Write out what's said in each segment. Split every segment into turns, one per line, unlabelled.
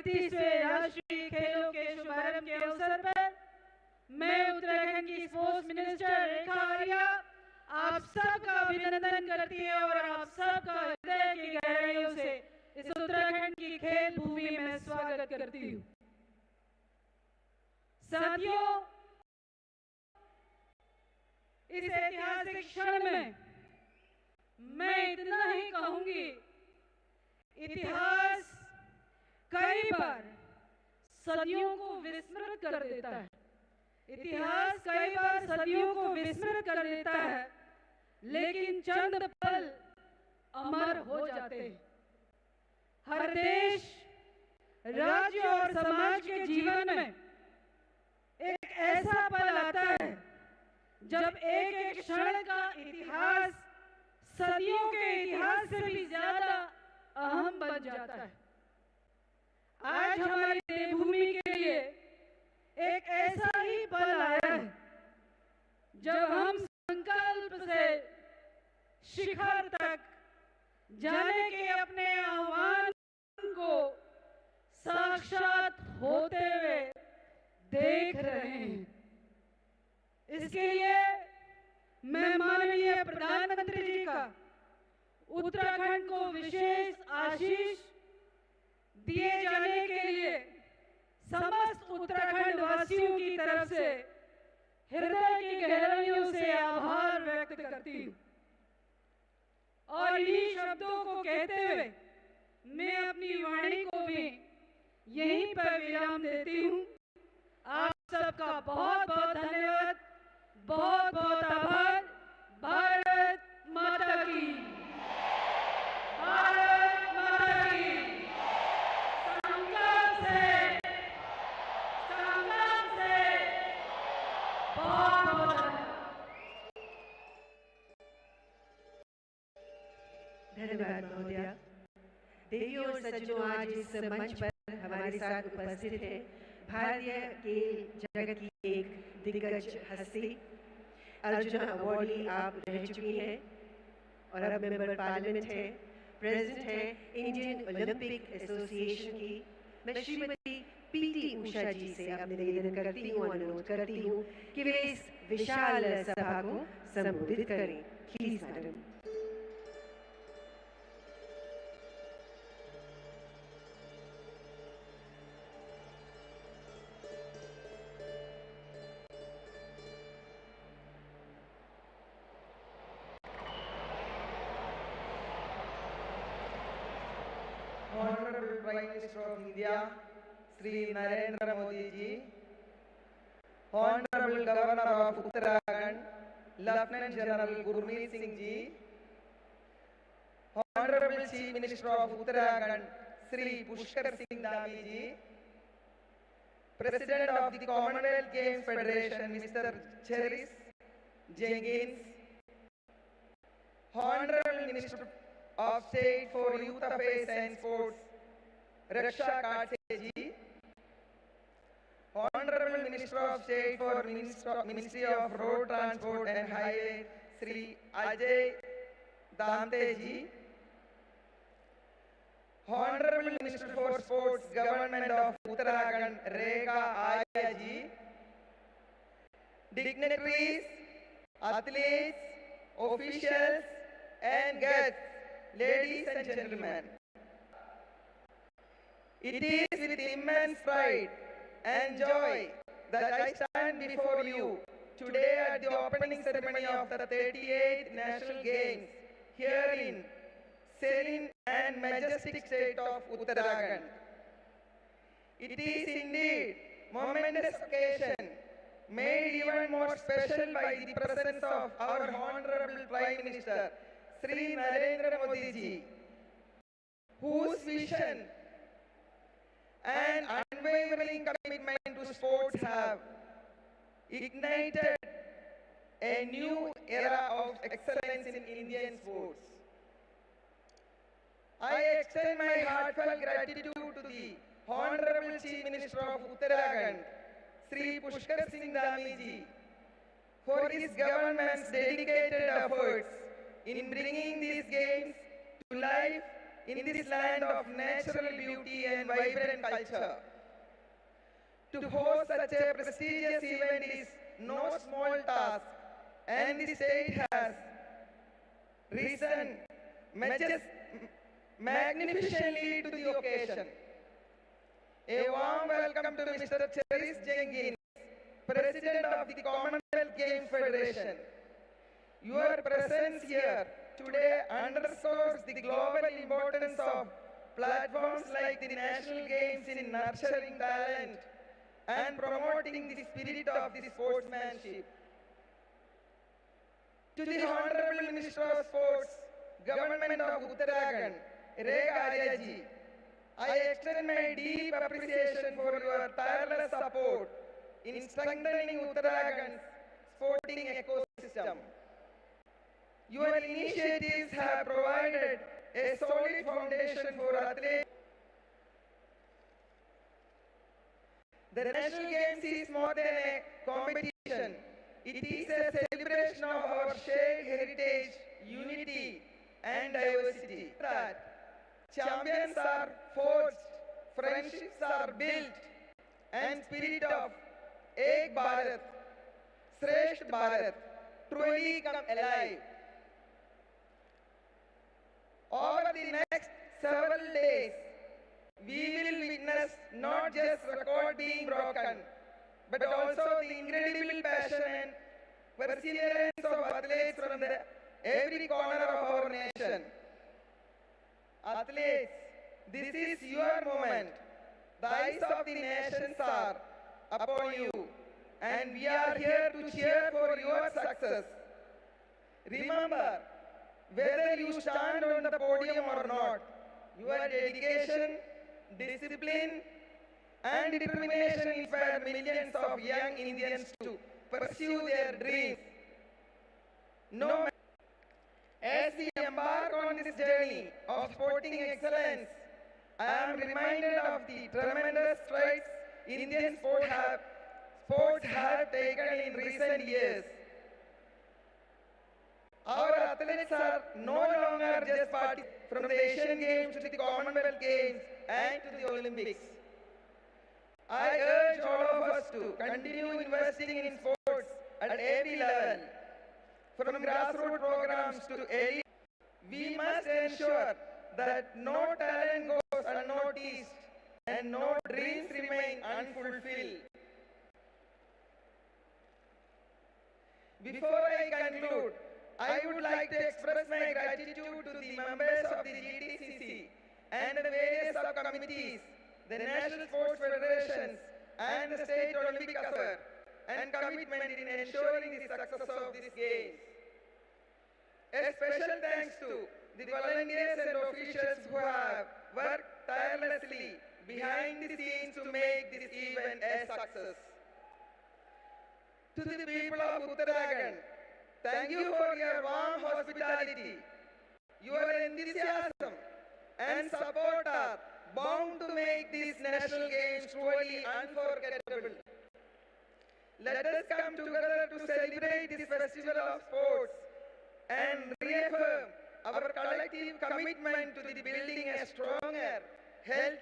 38वें राष्ट्रीय खेलों के शुभारंभ के अवसर पर मैं उत्तराखंड की स्पोर्ट्स मिनिस्टर रेखा आर्या आप सबका अभिनंदन करती है और आप सबका हृदय की गहराइयों से इस उत्तराखंड की खेल भूमि में स्वागत करती हूँ। साथियों, इस ऐतिहासिक क्षण में मैं इतना ही कहूंगी, इतिहास कई बार सदियों को विस्मृत कर देता है। इतिहास कई बार सदियों को विस्मृत कर देता है, लेकिन चंद पल अमर हो जाते हैं। हर देश, राज्य और समाज के जीवन में एक ऐसा पल आता है जब एक एक क्षण का इतिहास सदियों के इतिहास से भी ज्यादा अहम बन जाता है। आज हमारी देवभूमि के लिए एक ऐसा ही पल आया है जब हम संकल्प से शिखर तक जाने के अपने आह्वान को साक्षात होते हुए देख रहे हैं। इसके लिए मैं माननीय प्रधानमंत्री जी का उत्तराखंड को विशेष आशीष दिए जाने के लिए समस्त उत्तराखंड वासियों की तरफ से हृदय की गहराइयों से आभार व्यक्त करती हूँ। और इन्हीं शब्दों को कहते हुए मैं अपनी वाणी को भी यहीं पर विराम देती हूँ। आप सबका बहुत बहुत धन्यवाद, बहुत बहुत आभार। भारत माता की, भारत माता की। संकल्प से बहुत बहुत
धन्यवाद महोदया। देवियों और सज्जनों, आज इस मंच पर हमारे साथ उपस्थित है भारतीय खेल जगत की एक दिग्गज हस्ती, अर्जुन अवार्डी आप रह चुकी हैं और अब मेंबर पार्लियामेंट है, प्रेसिडेंट है इंडियन ओलंपिक एसोसिएशन की। मैं श्रीमती पीटी उषा जी से अब निवेदन करती हूँ, अनुरोध करती हूँ कि वे इस विशाल सभा को संबोधित करें। Please madam.
Honorable Prime Minister of India, Sri Narendra Modi ji, Honorable Governor of Uttarakhand, Lieutenant General Gurmeet Singh ji, Honorable Chief Minister of Uttarakhand, Sri Pushkar Singh Dhami ji, President of the Commonwealth Games Federation, Mr. Cheris Jenkins, Honorable Minister of State for Youth Affairs and Sports, Raksha Kate ji, Honorable Minister of State for Ministry of Road Transport and Highway, Sri Ajay Dante ji, Honorable Minister for Sports, Government of Uttarakhand, Rekha Arya ji, dignitaries, athletes, officials and guests, ladies and gentlemen, it is with immense pride and joy that I stand before you today at the opening ceremony of the 38th National Games here in serene and majestic state of Uttarakhand. It is indeed a momentous occasion, made even more special by the presence of our Honorable Prime Minister, Sri Narendra Modi ji, whose vision and unwavering commitment to sports have ignited a new era of excellence in Indian sports. I extend my heartfelt gratitude to the Honorable Chief Minister of Uttarakhand, Sri Pushkar Singh Dhami ji, for his government's dedicated efforts in bringing these games to life in this land of natural beauty and vibrant culture. To host such a prestigious event is no small task, and the state has risen magnificently to the occasion. A warm welcome to Mr. Cheris Jenkins, President of the Commonwealth Games Federation. Your presence here today underscores the global importance of platforms like the National Games in nurturing talent and promoting the spirit of the sportsmanship. To the Honorable Minister of Sports, Government of Uttarakhand, Ray Aryaji, I extend my deep appreciation for your tireless support in strengthening Uttarakhand's sporting ecosystem. Your initiatives have provided a solid foundation for athletes. The National Games is more than a competition. It is a celebration of our shared heritage, unity, and diversity. That champions are forged, friendships are built, and spirit of Ek Bharat, Shresth Bharat truly come alive. Over the next several days, we will witness not just record being broken, but also the incredible passion and perseverance of athletes from every corner of our nation. Athletes, this is your moment. The eyes of the nations are upon you, and we are here to cheer for your success. Remember, whether you stand on the podium or not, your dedication, discipline, and determination inspire millions of young Indians to pursue their dreams. As we embark on this journey of sporting excellence, I am reminded of the tremendous strides Indian sports have taken in recent years. Our athletes are no longer just participants from the Asian Games to the Commonwealth Games and to the Olympics. I urge all of us to continue investing in sports at every level, from grassroots programs to elite. We must ensure that no talent goes unnoticed and no dreams remain unfulfilled. Before I conclude, I would like to express my gratitude to the members of the GTCC and the various subcommittees, the National Sports Federations and the State Olympic Association, and commitment in ensuring the success of these games. A special thanks to the volunteers and officials who have worked tirelessly behind the scenes to make this event a success. To the people of Uttarakhand, thank you for your warm hospitality. Your enthusiasm and support are bound to make these national games truly unforgettable. Let us come together to celebrate this festival of sports and reaffirm our collective commitment to the building a stronger, healthy,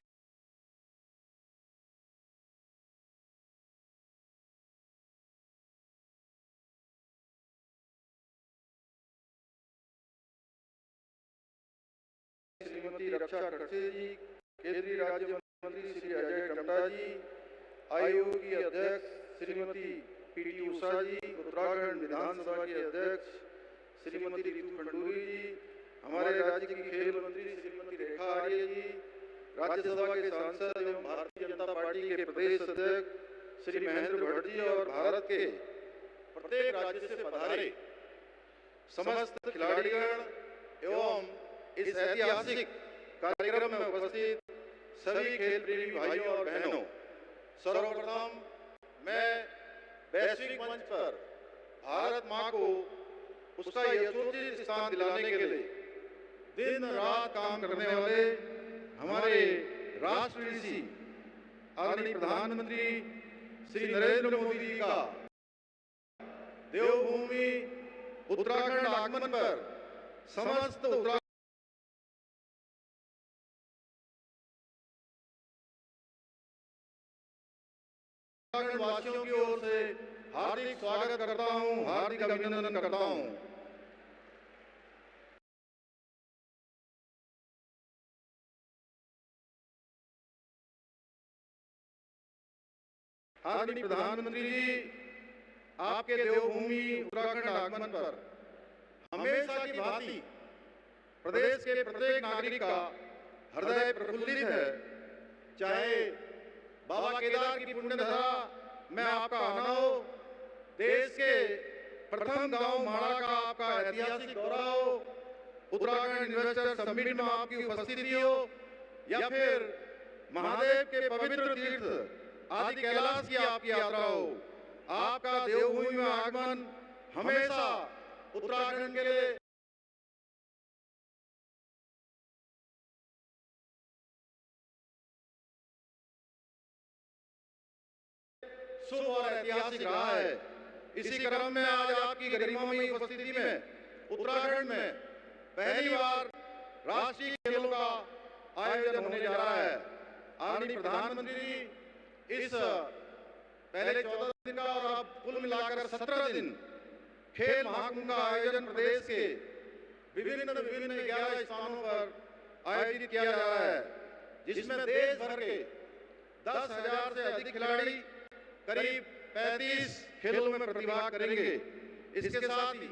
Shrimati Raksha Khadse ji, केंद्रीय राज्य मंत्री श्री अजय टम्टा जी, आयोग की अध्यक्ष Shrimati PT Usha जी, उत्तराखंड विधानसभा की अध्यक्ष श्रीमती रितु खंडूरी जी, हमारे राज्य की खेल मंत्री श्रीमती रेखा आर्य जी, राज्यसभा के सांसद एवं भारतीय जनता पार्टी के प्रदेश अध्यक्ष श्री महेंद्र भट्ट जी और भारत के प्रत्येक राज्य से पधारे समस्त खिलाड़ीगण एवं इस ऐतिहासिक कार्यक्रम में उपस्थित सभी खेल प्रेमी भाइयों और बहनों, सर्वप्रथम मैं वैश्विक मंच पर भारत मां को उसका यथोचित स्थान दिलाने के लिए दिन रात काम करने वाले हमारे राष्ट्र ऋषि आदरणीय प्रधानमंत्री श्री नरेंद्र मोदी जी का देवभूमि उत्तराखंड आगमन पर समस्त उत्तराखंड उत्तराखंड वासियों की ओर से हार्दिक स्वागत करता हूं, हार्दिक अभिनंदन करता हूं। आदरणीय प्रधानमंत्री जी, आपके देवभूमि उत्तराखंड आगमन पर हमेशा की भांति प्रदेश के प्रत्येक नागरिक का हृदय प्रफुल्लित है। चाहे बाबा केदार की पुण्यधरा में आपका आना हो, देश के प्रथम गांव माड़ा का आपका ऐतिहासिक दौरा हो, उत्तराखंड इन्वेस्टर समिट में आपकी उपस्थिति हो, या फिर महादेव के पवित्र तीर्थ आदि कैलाश की आपकी यात्रा हो, आपका देवभूमि में आगमन हमेशा उत्तराखंड के लिए शुभ और ऐतिहासिक रहा है। इसी क्रम में आज आपकी गरिमामयी उपस्थिति में उत्तराखंड में पहली बार राष्ट्रीय खेलों का आयोजन होने जा रहा है। आदरणीय प्रधानमंत्री जी, इस पहले 14 दिन का और अब कुल मिलाकर 17 दिन खेल महाकुंभ का आयोजन प्रदेश के विभिन्न 11 स्थानों पर आयोजित किया जा रहा है, जिसमें देश भर के 10,000 से अधिक खिलाड़ी करीब 35 खेलों में प्रतिभाग करेंगे। इसके साथ ही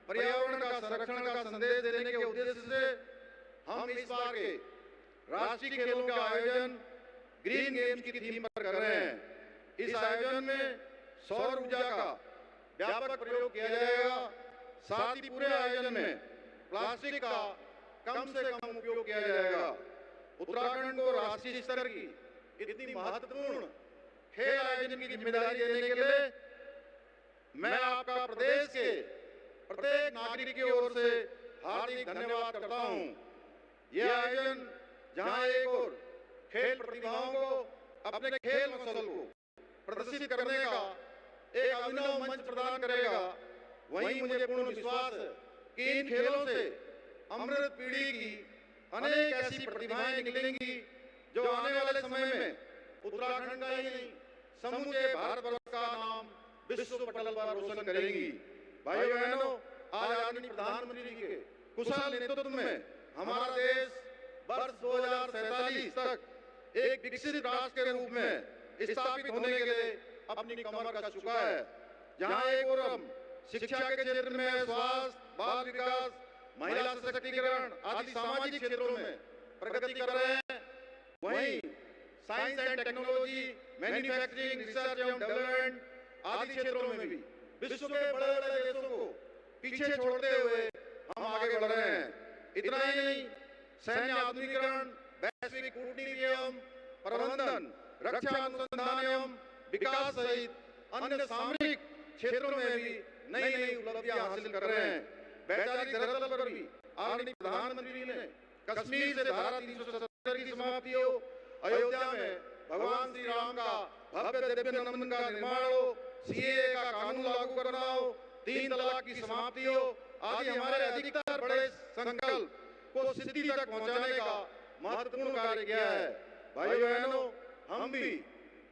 पर्यावरण का संरक्षण का संदेश देने के उद्देश्य से हम इस बार के राष्ट्रीय खेलों का आयोजन ग्रीन गेम्स की थीम पर कर रहे हैं। इस आयोजन में सौर ऊर्जा का व्यापक प्रयोग किया जाएगा। साथ ही पूरे आयोजन में प्लास्टिक का कम से कम उपयोग किया जाएगा। उत्तराखंड को राष्ट्रीय स्तर की इतनी महत्वपूर्ण खेल आयोजन की जिम्मेदारी देने के लिए मैं आपका प्रदेश के प्रत्येक नागरिक की ओर से हार्दिक धन्यवाद करता हूं। यह आयोजन जहां एक ओर खेल प्रतिभाओं को अपने खेल मसल को प्रदर्शित करने का एक अभिनव मंच प्रदान करेगा, वहीं मुझे पूर्ण विश्वास है कि इन खेलों से अमृत पीढ़ी की अनेक ऐसी प्रतिभाएं निकलेंगी जो आने वाले समय में उत्तराखंड का ही नहीं समूचे भारतवर्ष का नाम विश्व पटल पर रोशन करेंगी। भाइयों बहनों, आज आदरणीय प्रधानमंत्री के कुशल नेतृत्व में हमारा देश वर्ष 2047 तक एक विकसित राष्ट्र के रूप में स्थापित होने के लिए अपनी कमर कस चुका है। जहां एक ओर हम शिक्षा के क्षेत्र में स्वास्थ्य, बाल विकास, महिला सशक्तिकरण आदि सामाजिक क्षेत्रों में प्रगति कर रहे हैं, वहीं science and technology, manufacturing, research एवं डेवलपमेंट आदि क्षेत्रों में भी विश्व के बड़े बड़े देशों को पीछे छोड़ते हुए हम आगे बढ़ रहे हैं। इतना ही नहीं, सैन्य आधुनिकीकरण, वैश्विक कूटनीति एवं प्रबंधन, रक्षा अनुसंधान एवं विकास सहित अन्य सामरिक क्षेत्रों में भी नई नई उपलब्धियां हासिल कर रहे हैं। वैचारिक धरातल पर भी आदरणीय प्रधानमंत्री ने कश्मीर से धारा 370 की समाप्ति हो, अयोध्या में भगवान श्री राम का भव्य दिव्य मंदिर का निर्माण हो, सीएए का कानून लागू करना हो, 3 तलाक की समाप्ति हो आदि हमारे अधिकतर बड़े संकल्प को सिद्धि तक पहुंचाने का महत्वपूर्ण कार्य किया है। भाइयों बहनों, हम भी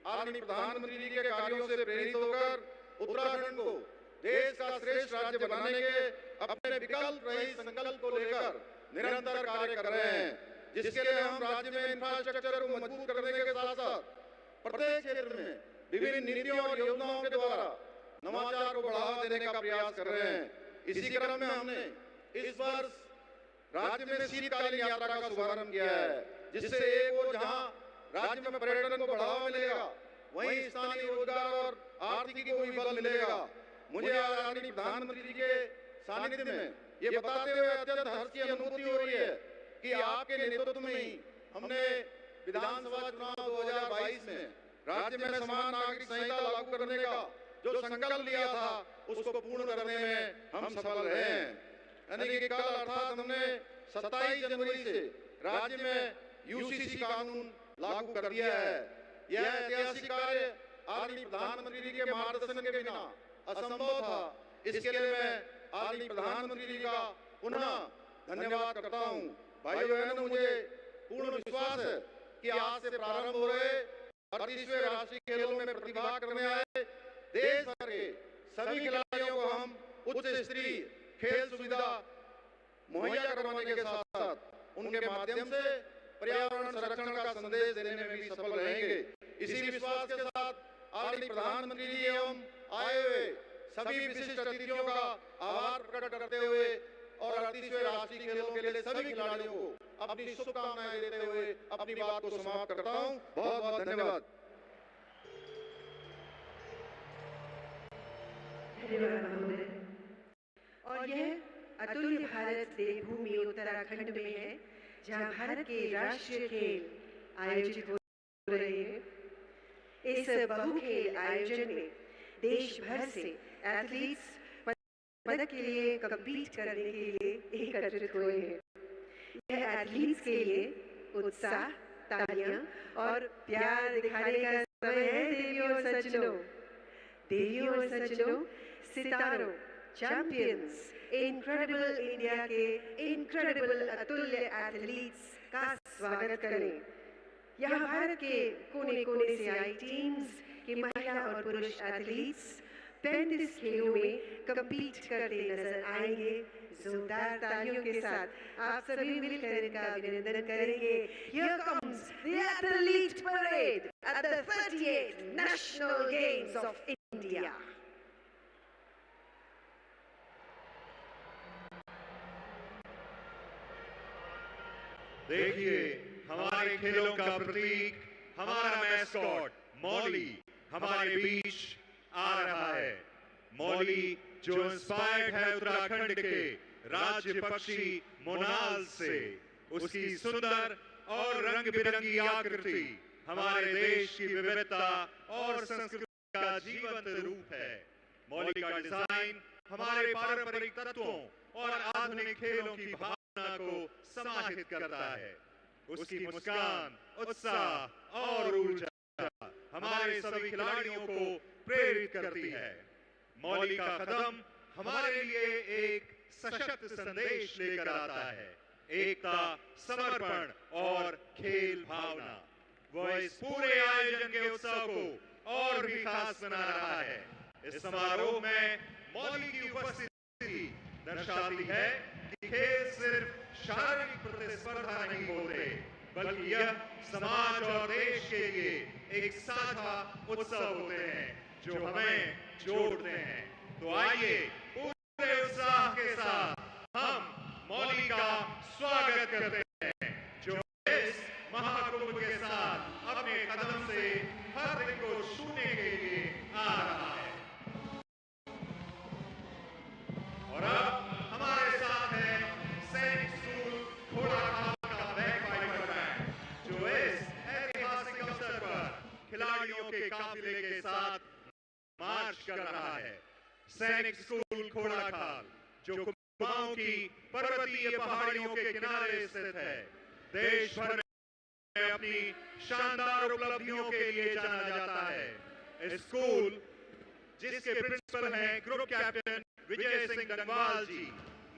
आदरणीय प्रधानमंत्री जी के कार्यों से प्रेरित होकर उत्तराखंड को देश का श्रेष्ठ राज्य बनाने के अपने विकल्प रहित संकल्प को लेकर निरंतर कार्य कर रहे हैं, जिसके लिए हम राज्य में इंफ्रास्ट्रक्चर को मजबूत करने के साथ साथ प्रत्येक क्षेत्र में विभिन्न नीतियों और योजनाओं के द्वारा नवाचार को बढ़ावा देने का प्रयास कर रहे हैं। इसी क्रम में हमने इस वर्ष राज्य में शीतकालीन यात्रा का शुभारंभ किया है, जिससे एक ओर जहां राज्य में पर्यटन को बढ़ावा मिलेगा, वहीं स्थानीय रोजगार और आर्थिकी को भी बल मिलेगा। मुझे आदरणीय प्रधानमंत्री जी के सानिध्य में ये बताते हुए अत्यंत हर्ष की अनुभूति हो रही है कि आपके नेतृत्व में ही हमने विधानसभा चुनाव 2022 में राज्य में समान नागरिक संहिता लागू करने का जो संकल्प लिया था, उसको पूर्ण करने में हम सफल रहे हैं। यानी कि कल अर्थात हमने 27 जनवरी से राज्य में यूसीसी कानून लागू कर दिया है। यह ऐतिहासिक कार्य आदरणीय प्रधानमंत्री जी के मार्गदर्शन के बिना असंभव था। इसके लिए मैं आदरणीय प्रधानमंत्री जी का पुनः धन्यवाद करता हूं। भाइयों बहनों, मुझे पूर्ण विश्वास है कि आज से प्रारंभ हो रहे 38वें राष्ट्रीय खेलों में प्रतिभाग करने आए देश भर के सभी खिलाड़ियों को हम उच्च स्तरीय खेल सुविधा मुहैया करवाने के साथ साथ उनके माध्यम से पर्यावरण संरक्षण का संदेश देने में भी सफल रहेंगे। इसी विश्वास के साथ आदरणीय प्रधानमंत्री जी एवं आए हुए सभी विशिष्ट अतिथियों का आभार प्रकट करते हुए और 38वें राष्ट्रीय खेलों के लिए सभी खिलाड़ियों को अपनी शुभकामनाएं देते हुए अपनी बात को समाप्त करता हूं। बहुत बहुत धन्यवाद।
धन्यवाद महोदय। और यह अतुल्य भारत देवभूमि उत्तराखंड में है, जहां भारत के राष्ट्रीय खेल आयोजित हो रहे हैं। इस बहुखेल आयोजन में देश भर से एथलीट्स पदक के लिए कम्पीट करने के लिए एकत्रित हुए हैं। यह एथलीट्स के लिए उत्साह, तालियां और प्यार दिखाने का समय है। देवियों और सज्जनों, देवियों और सज्जनों, सितारों, चैंपियंस, इनक्रेडिबल इंडिया के इनक्रेडिबल अतुल्य एथलीट्स का स्वागत करें। यहाँ भारत के कोने कोने से आई टीम्स के महिला और पुरुष एथलीट्स 35 खेलों में कम्पीट करते नजर आएंगे। जोरदार तालियों के साथ आप सभी मिलकर इनका अभिनंदन करेंगे। Here comes the athlete parade at the 38th National Games of India.
देखिए, हमारे खेलों का प्रतीक, हमारा मैस्कॉट मौली हमारे बीच आ रहा है। मौली जो इंस्पायर्ड है उत्तराखंड के राज्य पक्षी मोनाल से। उसकी सुंदर और रंग बिरंगी आकृति हमारे देश की विविधता और संस्कृति का जीवंत रूप है। मौली का डिजाइन हमारे पारंपरिक तत्वों और आधुनिक खेलों की भावना को समाहित करता है। उसकी मुस्कान, उत्साह और ऊर्जा हमारे सभी खिलाड़ियों को प्रेरित करती है। मौली का कदम हमारे लिए एक सशक्त संदेश लेकर आता है, एकता, समर्पण और खेल भावना। वह इस पूरे आयोजन के उत्सव को और भी खास बना रहा है। इस समारोह में मौली की उपस्थिति दर्शाती है कि खेल सिर्फ शारीरिक प्रतिस्पर्धा नहीं होते, बल्कि यह समाज और देश के लिए एक साझा उत्सव होते हैं जो हमें जोड़ते हैं। तो आइए पूरे उत्साह के साथ हम मौली का स्वागत करते हैं, जो इस महाकुंभ के साथ अपने कदम से हर दिन को छूने के लिए आ रहा है। और अब हमारे साथ है सैनिक स्कूल घोड़ाखाल का बैकवाइपर बैंड, जो इस ऐतिहासिक अवसर पर खिलाड़ियों के काफिले के साथ मार्च कर रहा है। सैनिक स्कूल घोड़ाखाल जो कुमाऊं की पर्वतीय पहाड़ियों के किनारे स्थित है, देश भर में अपनी शानदार उपलब्धियों के लिए जाना जाता है। स्कूल जिसके प्रिंसिपल हैं ग्रुप कैप्टन विजय सिंह गंगवाल जी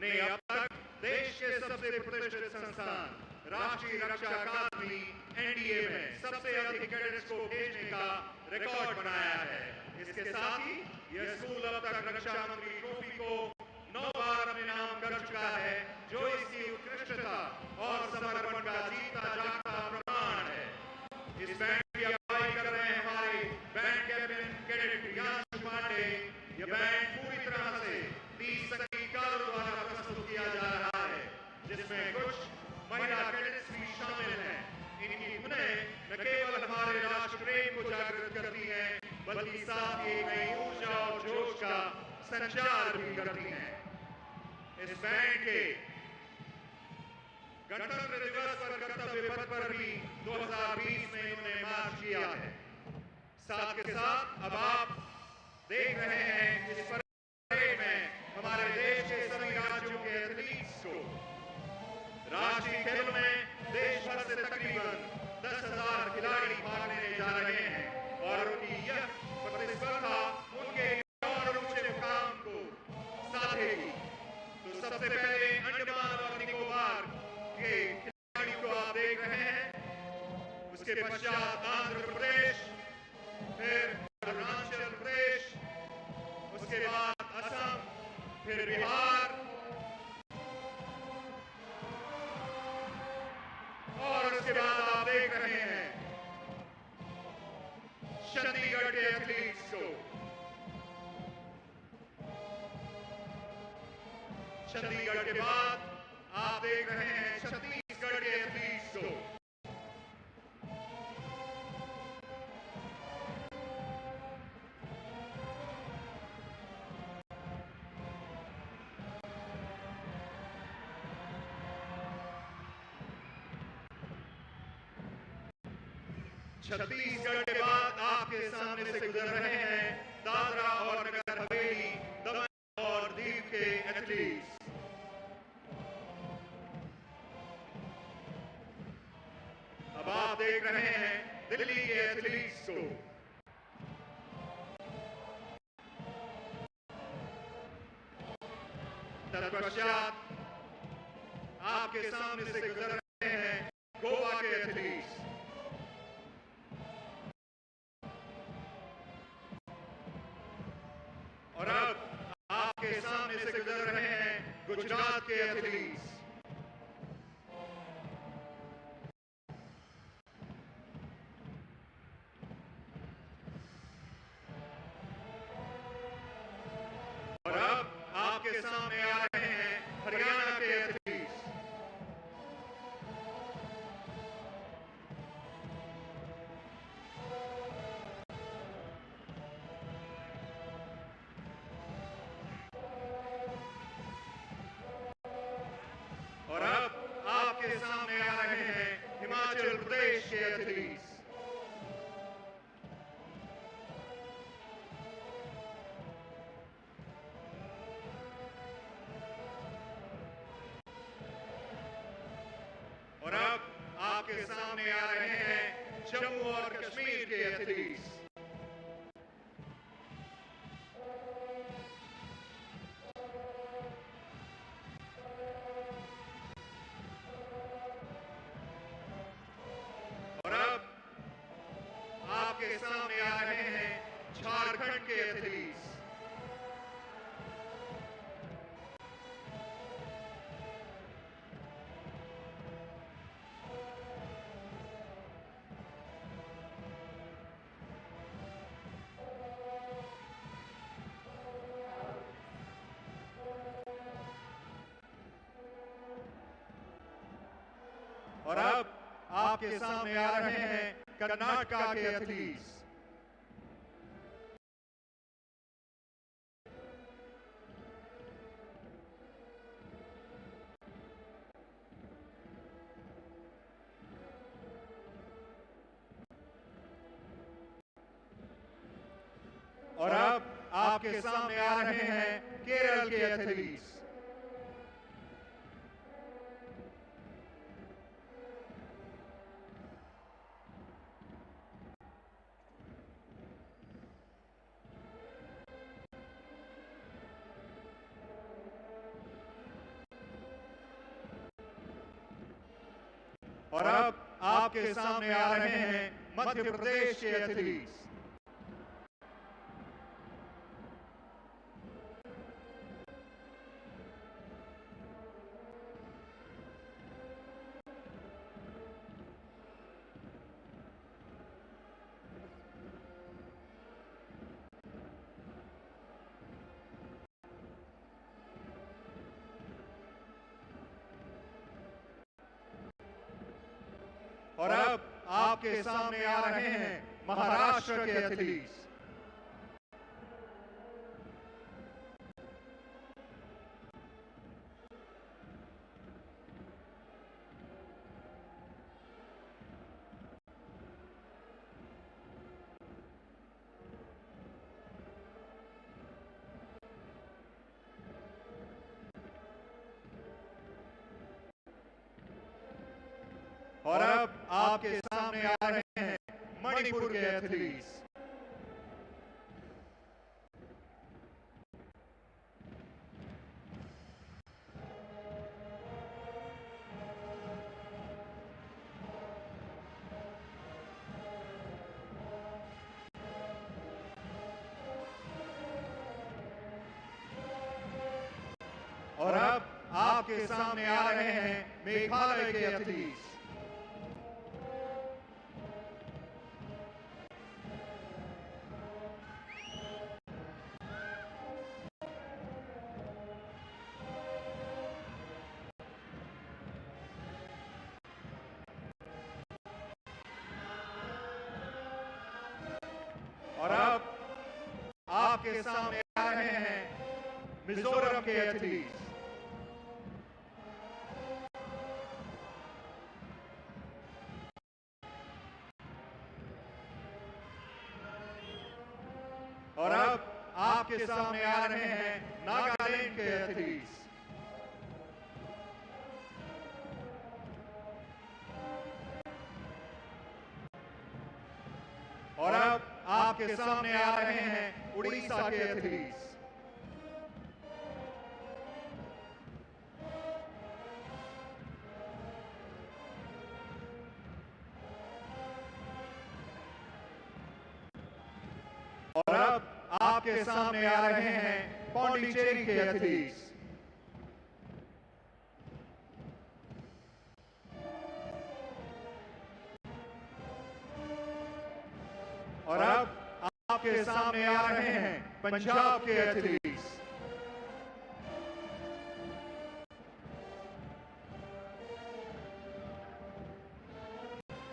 ने अब तक देश के सबसे प्रतिष्ठित संस्थान राष्ट्रीय रक्षा अकादमी एनडीए में सबसे अधिक कैडेट्स को भेजने का रिकॉर्ड बनाया है। इसके साथ ही यह स्कूल अब तक रक्षा मंत्री ट्रॉफी को 9 बार अपने नाम कर चुका है, जो इसकी उत्कृष्टता और समर्पण का जीता जागता प्रमाण है। इस बैंड की अगुवाई कर रहे हैं हमारे band captain cadet Yash Pandey. यह बैंड पूरी तरह से 30 संगीतकारों द्वारा प्रस्तुत किया जा रहा है, जिसमें कुछ महिला कैडेट्स भी शामिल हैं। इनकी धुनें न केवल हमारे राष्ट्र प्रेम को जागृत करती हैं, बल्कि साथ ही नई ऊर्जा और जोश का संचार भी करती हैं। इस बैंड के गणतंत्र दिवस पर कर्तव्य पथ पर भी 2020 में इन्होंने मार्च किया है। साथ के साथ अब आप देख रहे हैं इस परेड में हमारे देश के सभी राज्यों के एथलीट्स को। राष्ट्रीय खेलों में देश भर से तकरीबन 10,000 खिलाड़ी भाग लेने जा रहे हैं और उनकी यह प्रतिस्पर्धा उनके और ऊंचे मुकाम को साधेगी। तो सबसे पहले अंडमान और निकोबार के खिलाड़ी को आप देख रहे हैं, उसके पश्चात आंध्र प्रदेश, चंडीगढ़ के एथलीट्स को। चंडीगढ़ के बाद आप देख रहे हैं छत्तीसगढ़ के एथलीट्स को। छत्तीसगढ़ के बाद आपके सामने से गुजर रहे हैं दादरा और नगर हवेली, दमन और दीव के एथलीट्स। अब आप देख रहे हैं दिल्ली के एथलीट्स को। तत्पश्चात आपके सामने से गुजर रहे हैं गोवा के एथलीट्स। और अब आपके सामने से गुजर रहे हैं गुजरात के एथलीट्स। और अब आपके सामने आ रहे हैं हरियाणा के एथलीट्स। और अब आपके सामने आ रहे हैं हिमाचल प्रदेश के एथलीट्स। और अब आपके सामने आ रहे हैं जम्मू और कश्मीर के एथलीट्स। और अब आपके सामने आ रहे हैं झारखंड के एथलीट्स। और अब आपके सामने आ रहे हैं कर्नाटका के एथलीट्स। और अब आपके सामने आ रहे हैं केरल के एथलीट्स। और अब आपके सामने आ रहे हैं मध्य प्रदेश के एथलीट्स। और अब आपके सामने आ रहे हैं महाराष्ट्र के एथलीट्स। और अब आपके सामने आ रहे हैं मणिपुर के एथलीट्स। और अब आपके सामने आ रहे हैं मेघालय के एथलीट्स। आपके सामने आ रहे हैं मिजोरम के एथलीट्स। और अब आपके सामने आ रहे हैं नागालैंड के एथलीट्स। और अब आपके सामने आ रहे हैं उड़ीसा के एथलीट्स। और अब आपके सामने आ रहे हैं पौंडीचेरी के एथलीट्स। और अब आपके सामने आ रहे हैं पंजाब के एथलीट्स।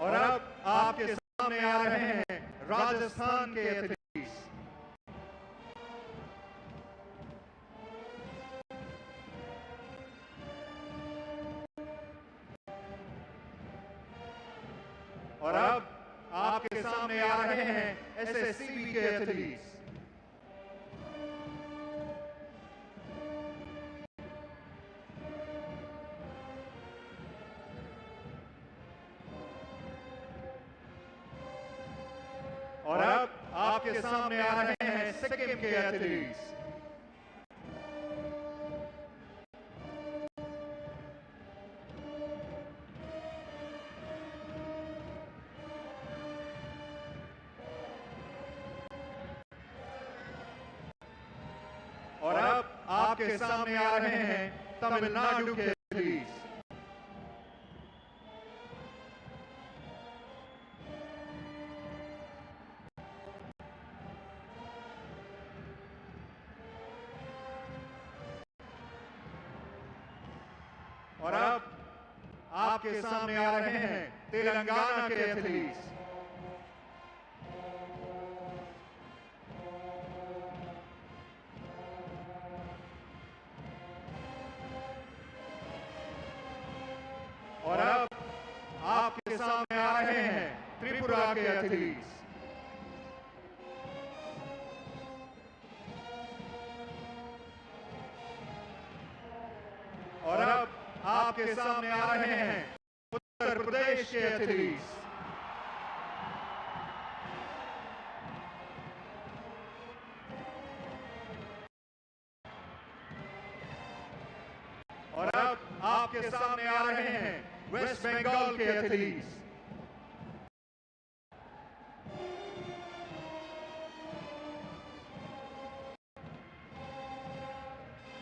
और अब आपके सामने आ रहे हैं राजस्थान के एथलीट्स। और अब आपके सामने आ रहे हैं एसएससीबी के एथलीट्स। और अब आपके सामने आ रहे हैं सिक्किम के एथलीट्स। और अब आपके सामने आ रहे हैं तमिलनाडु के एथलीट्स। और अब आपके सामने आ रहे हैं तेलंगाना के एथलीट्स। और अब आपके सामने आ रहे हैं त्रिपुरा के एथलीट्स। और अब आपके सामने आ रहे हैं उत्तर प्रदेश के एथलीट्स। और अब आपके सामने आ रहे हैं वेस्ट बंगाल के एथलीट्स।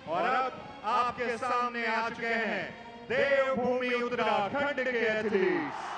और अब आपके सामने आ चुके हैं देवभूमि उत्तराखंड के एथलीट्स।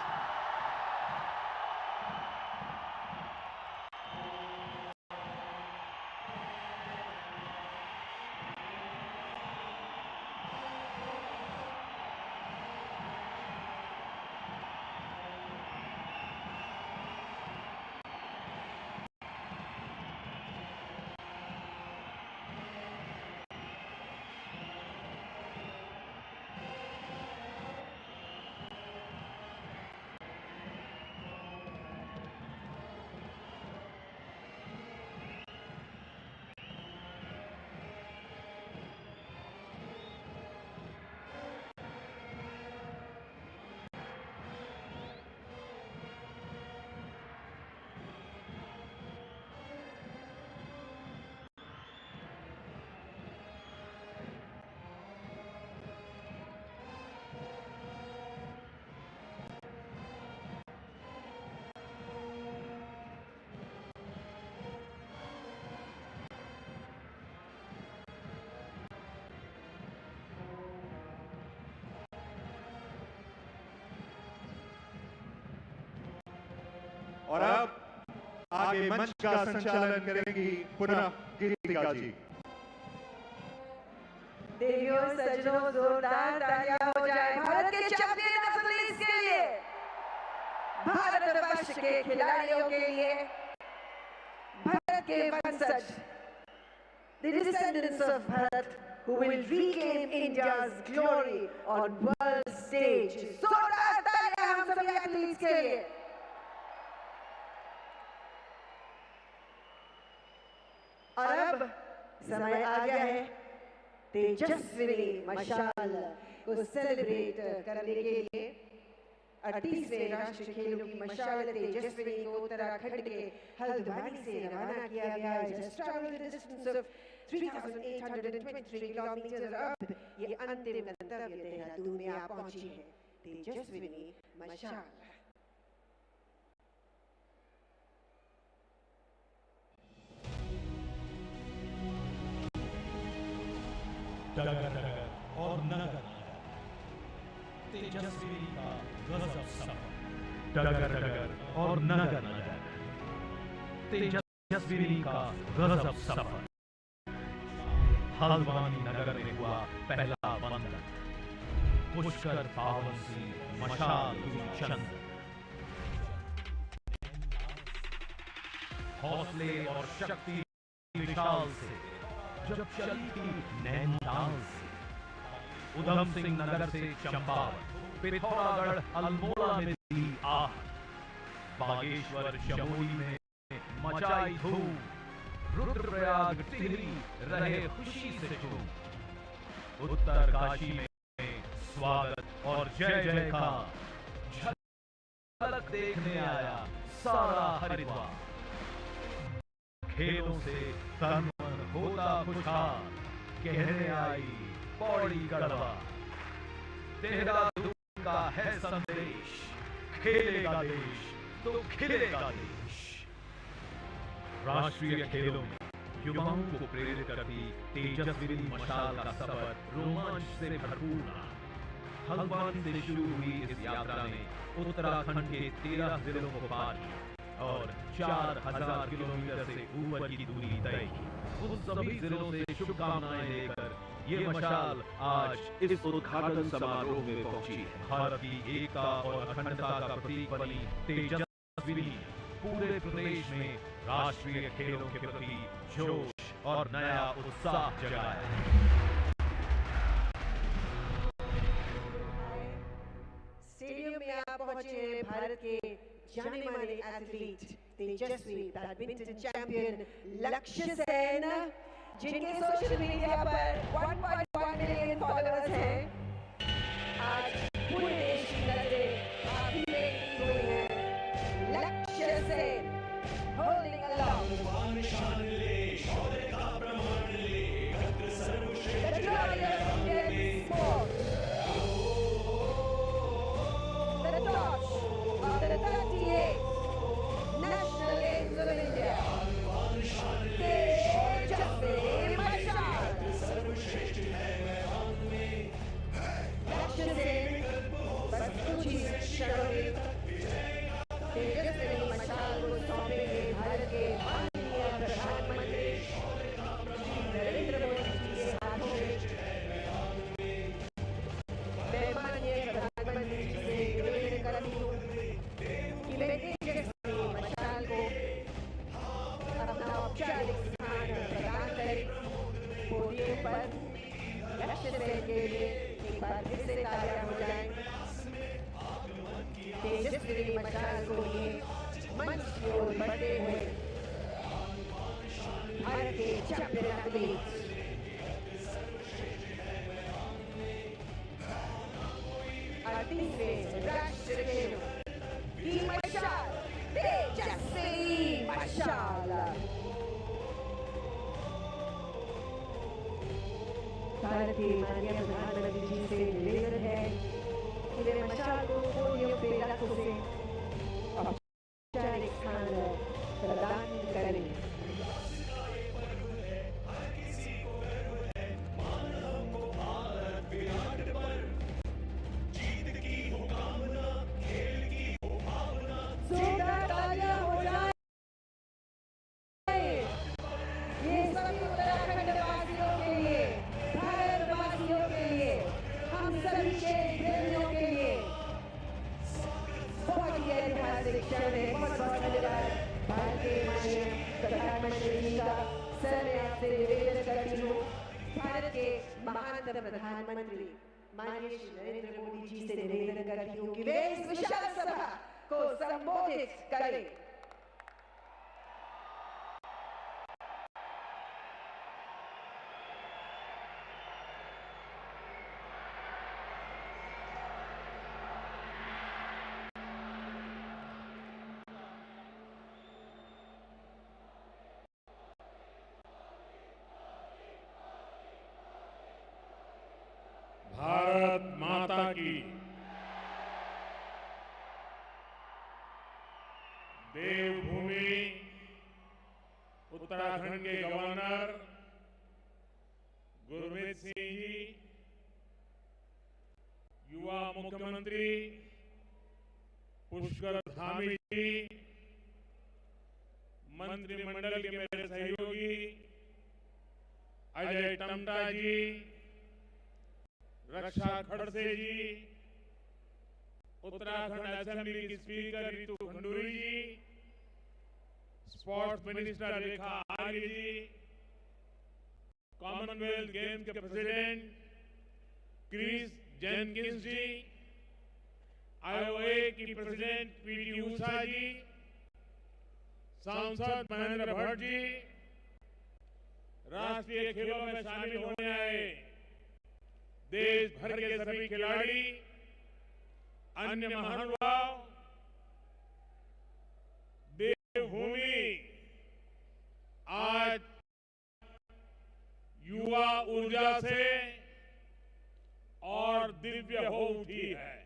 और अब आगे मंच का संचालन करेंगी पुनः गीतिका जी।
देवियों सज्जनों, जोरदार तालियां हो जाए भारत के चैंपियन एथलीट्स के लिए, भारतवर्ष के खिलाड़ियों के लिए, भारत के वंशज the descendants of Bharat, who will reclaim India's glory on world stage. जोरदार तालियां हम सभी एथलीट्स के लिए। और अब समय आ गया है तेजस्विनी मशाल को सेलिब्रेट करने के लिए। 38वें राष्ट्रीय खेलों की मशाल तेजस्विनी को उत्तराखंड के हल्द्वानी से रवाना किया गया है। Just traveled a distance of 3,823 kilometre. अब ये अंतिम गंतव्य देहरादून में आ पहुंची है तेजस्विनी मशाल।
डगर डगर और नगर तेजस्विनी का गजब सफर। डगर डगर और नगर नगर तेजस्विनी का गजब सफर। हल्द्वानी नगर में हुआ पहला वंदन। पुष्कर पावन सी मशाल हुई चंद। हौसले और शक्ति विशाल से जब चली थी नैनीताल से, उधम सिंह नगर से चंपावत, पिथौरागढ़ अल्मोड़ा में दी आह, बागेश्वर चमोली में मचाई धूम, रुद्रप्रयाग टिहरी रहे खुशी से झूम, उत्तरकाशी में स्वागत और जय जयकार, झलक देखने आया सारा हरिद्वार। खेलों से तन मन होता खुशहाल, कहने आई पौड़ी गढ़वा। देहरादून का है संदेश, खेलेगा देश तो खिलेगा देश। राष्ट्रीय खेलों में युवाओं को प्रेरित करती तेजस्विनी मशाल का सफर रोमांच से भरपूर रहा। हल्द्वानी से शुरू हुई इस यात्रा ने उत्तराखंड के 13 जिलों को पार किया और 4000 किलोमीटर से ऊपर की दूरी तय की। उन सभी जिलों से शुभकामनाएं लेकर ये मशाल आज इस उद्घाटन समारोह में पहुंची है। भारत की एकता और अखंडता का प्रतीक बनी तेजस्विनी पूरे प्रदेश में राष्ट्रीय खेलों के प्रति जोश और नया उत्साह जगाया है।
स्टेडियम में आप पहुंचे भारत के जाने माने एथलीट तेजस्वी बैडमिंटन चैंपियन लक्ष्य सेन, जिनके सोशल मीडिया पर 1.1 मिलियन फॉलोअर्स हैं। आज पूरे देश की नजरें आप ही पे टिकी हुई हैं। लक्ष्य Sen holding along National Games of India. Tejaswini मशाल। लक्ष्य सेन बस कुछ ही क्षणों में तेजस्विनी मशाल को सौंपेंगे भारत के माननीय प्रधानमंत्री श्री नरेंद्र मोदी जी के हाथों में। मैं माननीय प्रधानमंत्री जी से निवेदन करती हूँ कि वे तेजस्विनी मशाल को अपना औपचारिक स्थान प्रदान करें। पोडियम पर लक्ष्य सेन के लिए एक बार फिर से तालियां हो जाएं। तेजस्विनी मशाल को लिए मंच की ओर बढ़ते हुए भारत के चैंपियन एथलीट राष्ट्रीय खेलों की मशाल तेजस्विनी मशाल। भारत के माननीय प्रधानमंत्री जी से निवेदन है कि वे मशाल को पोडियम पे रखते औपचारिक स्थान प्रदान करें। जोरदार तालियां हो जाए। ये सभी उत्तराखंड वासियों के लिए, भारत वासियों के लिए, हम सभी के प्रेमियों के लिए बहुत ही ऐतिहासिक क्षण है। बहुत बहुत धन्यवाद भारत के माननीय प्रधानमंत्री जी का सर मैं आपसे निवेदन करती हूँ, भारत के महानतम प्रधानमंत्री माननीय श्री नरेंद्र मोदी जी से निवेदन करती हूँ कि वे इस विशाल सभा को संबोधित करें।
भारत माता की, देवभूमि उत्तराखंड के गवर्नर गुरमीत सिंह जी, युवा मुख्यमंत्री पुष्कर धामी जी, मंत्रिमंडल के मेरे सहयोगी अजय टम्टा जी, रक्षा खड़से जी, उत्तराखंड असेंबली की स्पीकर रितु खंडूरी जी, स्पोर्ट्स मिनिस्टर रेखा आर्य जी, कॉमनवेल्थ गेम्स के प्रेसिडेंट क्रिस जेनकिंस जी, आईओए की प्रेसिडेंट पीटी उषा जी, सांसद महेंद्र भट्ट जी, राष्ट्रीय खेलों में शामिल होने आए देश भर के सभी खिलाड़ी, अन्य महानुभाव, देवभूमि आज युवा ऊर्जा से और दिव्य हो उठी है।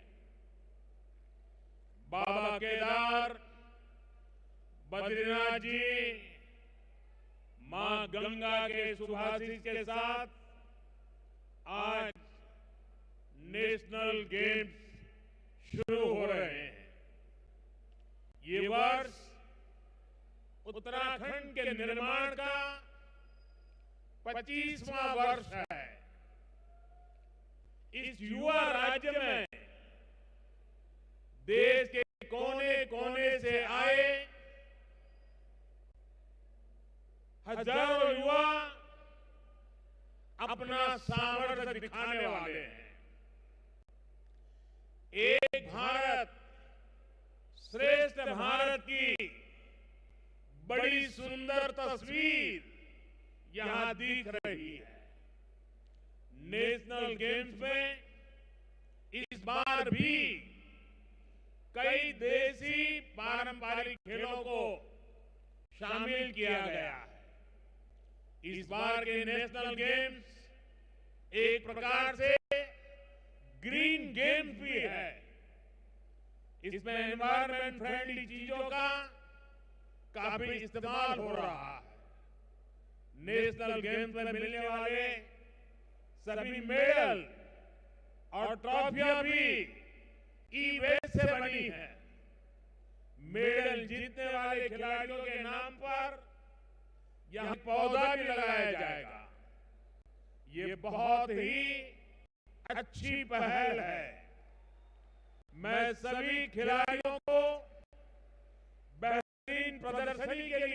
बाबा केदार, बद्रीनाथ जी, मां गंगा के सुभाषित के साथ आज नेशनल गेम्स शुरू हो रहे हैं। ये वर्ष उत्तराखंड के निर्माण का 25वां वर्ष है। इस युवा राज्य में देश के कोने कोने से आए हजारों युवा अपना सामर्थ्य दिखाने वाले हैं। एक भारत श्रेष्ठ भारत की बड़ी सुंदर तस्वीर यहां दिख रही है। नेशनल गेम्स में इस बार भी कई देसी पारंपरिक खेलों को शामिल किया गया है। इस बार के नेशनल गेम्स एक प्रकार से ग्रीन गेम्स भी है। इसमें एनवायरमेंट फ्रेंडली चीजों का काफी इस्तेमाल हो रहा है। नेशनल गेम्स में मिलने वाले सभी मेडल और ट्रॉफियां भी ई वेस्ट से बनी है। मेडल जीतने वाले खिलाड़ियों के नाम पर यहां पौधा भी लगाया जाएगा। ये बहुत ही अच्छी पहल है। मैं सभी खिलाड़ियों को बेहतरीन प्रदर्शनी के